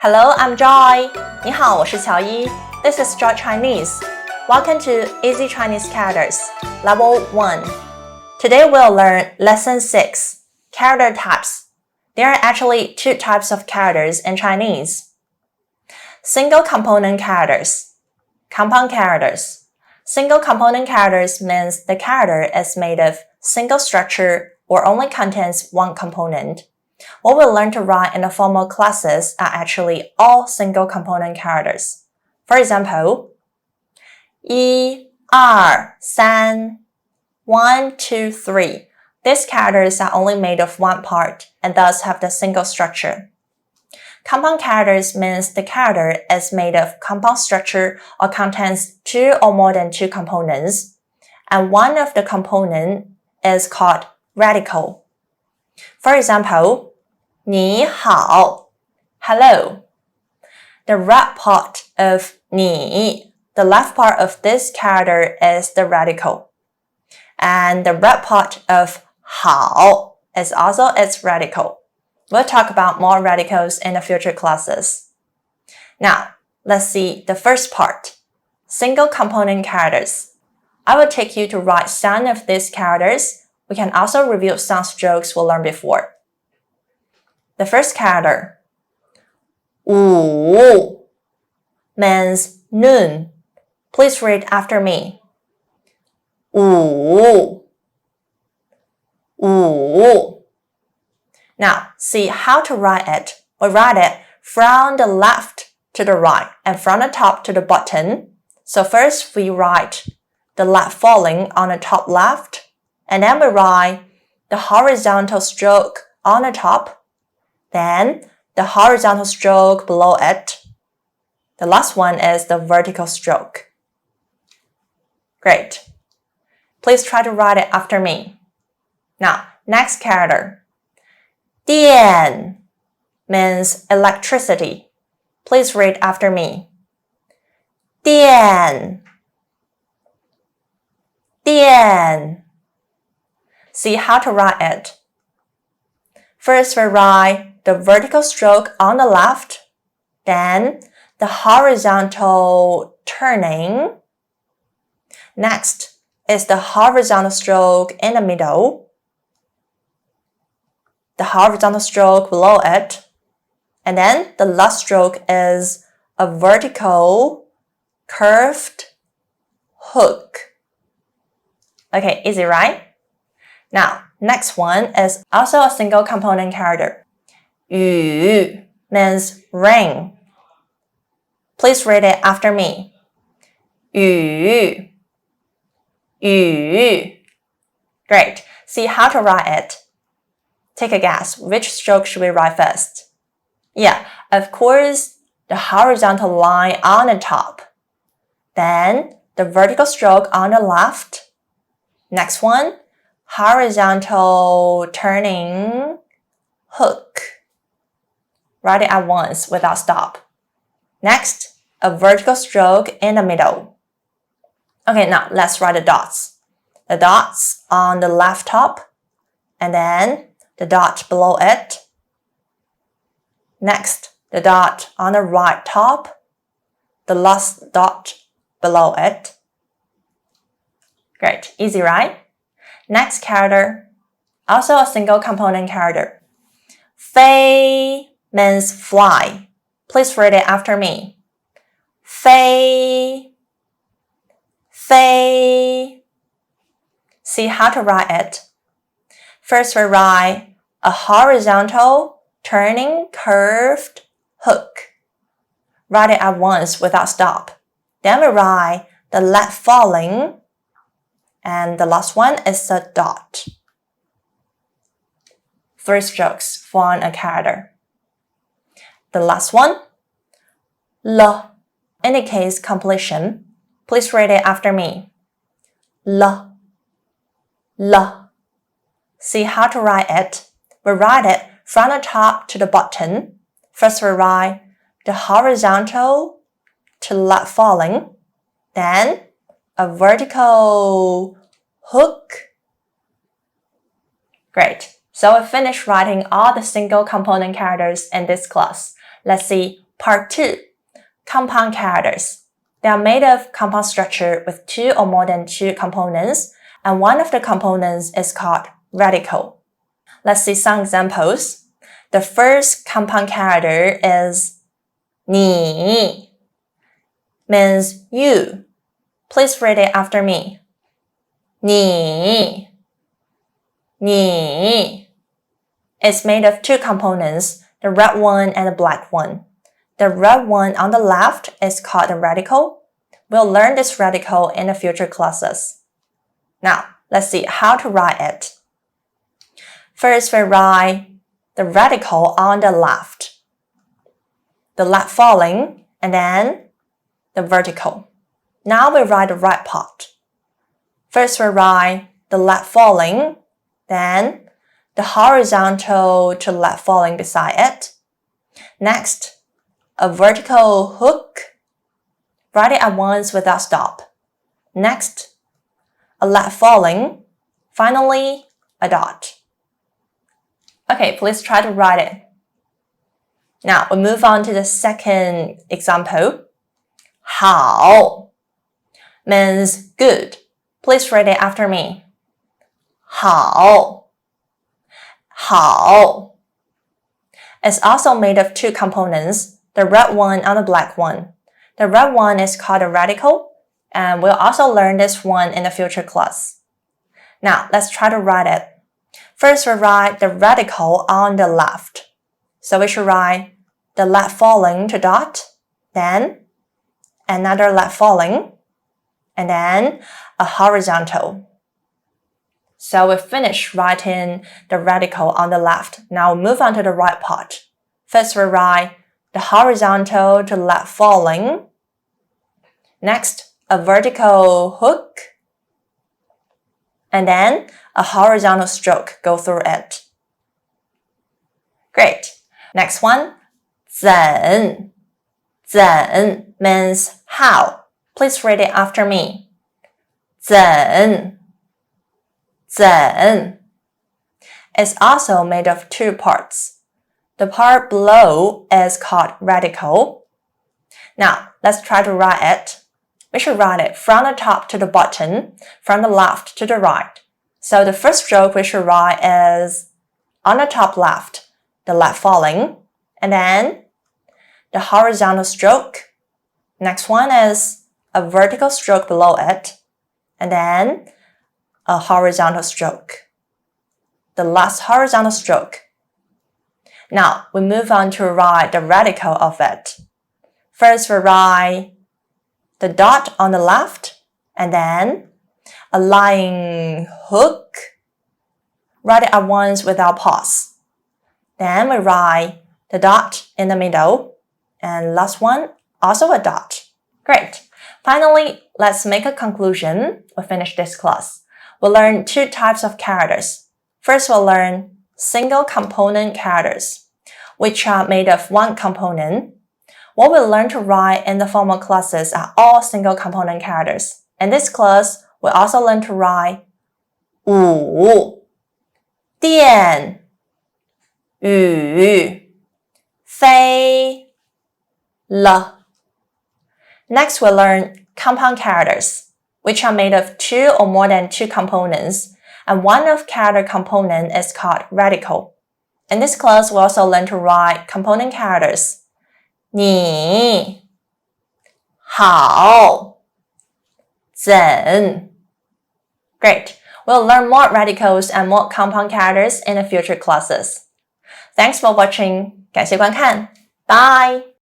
Hello, I'm Joy. 你好，我是乔伊。This is Joy Chinese. Welcome to Easy Chinese Characters, Level 1. Today we'll learn Lesson 6, Character Types. There are actually two types of characters in Chinese. Single component characters, compound characters. Single component characters means the character is made of single structure or only contains one component. What we learn to write in the formal classes are actually all single component characters. For example, 1, 2, 3, 1, 2, 3. These characters are only made of one part and thus have the single structure. Compound characters means the character is made of compound structure or contains two or more than two components, and one of the component is called radical. For example, 你好, hello. The right part of 你, the left part of this character is the radical. And the right part of 好 is also its radical. We'll talk about more radicals in the future classes. Now, let's see the first part, single component characters. I will take you to write some of these characters. We can also review some strokes we learned before. The first character, 午 means noon. Please read after me. 午 午 Now, see how to write it. We write it from the left to the right and from the top to the bottom. So first we write the letter falling on the top left, and then we write the horizontal stroke on the top, then the horizontal stroke below it. The last one is the vertical stroke. Great. Please try to write it after me. Now, next character. 电 means electricity. Please read after me. 电 电 See how to write it. First, we write the vertical stroke on the left, then the horizontal turning. Next is the horizontal stroke in the middle, the horizontal stroke below it, and then the last stroke is a vertical curved hook. Okay, easy, right? Now, next one is also a single component character. 雨 means rain. Please read it after me. 雨 雨 Great. See how to write it. Take a guess. Which stroke should we write first? Yeah, of course, the horizontal line on the top. Then the vertical stroke on the left. Next one, horizontal turning hook. Write it at once without stop. Next, a vertical stroke in the middle. Okay, now let's write the dots. The dots on the left top, and then the dot below it. Next, the dot on the right top, the last dot below it. Great, easy, right? Next character, also a single component character. 飞 means fly. Please read it after me. 飞 飞 See how to write it. First we write a horizontal turning curved hook. Write it at once without stop. Then we write the letter falling, and the last one is a dot. 3 strokes form a character. The last one, L, indicates completion. Please read it after me. L, L. See how to write it. We write it from the top to the bottom. First we write the horizontal to letter falling, then a vertical hook. Great. So we finished writing all the single component characters in this class. Let's see Part 2. Compound characters. They are made of compound structure with 2 or more than 2 components, and one of the components is called radical. Let's see some examples. The first compound character is 你, means you. Please read it after me. 你. It's made of 2 components, the red one and the black one. The red one on the left is called the radical. We'll learn this radical in the future classes. Now, let's see how to write it. First, we write the radical on the left, the left falling, and then the vertical. Now we write the right part. First, we write the left falling, then the horizontal to left falling beside it. Next, a vertical hook. Write it at once without stop. Next, a left falling. Finally, a dot. Okay, please try to write it. Now, we move on to the second example. 好 means good. Please read it after me. 好 It's also made of 2 components, the red one and the black one. The red one is called a radical, and we'll also learn this one in the future class. Now, let's try to write it. First, we write the radical on the left. So we should write the left falling to dot, then another left falling, and then a horizontal. So we finish writing the radical on the left. Now we move on to the right part. First, we write the horizontal to left falling. Next, a vertical hook. And then a horizontal stroke go through it. Great. Next one, 怎 means how. Please read it after me. 怎 It's also made of 2 parts. The part below is called radical. Now, let's try to write it. We should write it from the top to the bottom, from the left to the right. So the first stroke we should write is on the top left, the left falling, and then the horizontal stroke. Next one is a vertical stroke below it, and then a horizontal stroke. The last horizontal stroke. Now, we move on to write the radical of it. First, we write the dot on the left, and then a line hook. Write it at once without pause. Then we write the dot in the middle, and last one, also a dot. Great. Finally, let's make a conclusion. We finish this class. We'll learn 2 types of characters. First, we'll learn single component characters, which are made of 1 component. What we'll learn to write in the formal classes are all single component characters. In this class, we'll also learn to write 五 电 雨 飞 了. Next, we'll learn compound characters, which are made of 2 or more than 2 components, and one of character component is called radical. In this class, we'll also learn to write component characters. 你 好 怎 Great. We'll learn more radicals and more compound characters in the future classes. Thanks for watching. 感谢观看. Bye!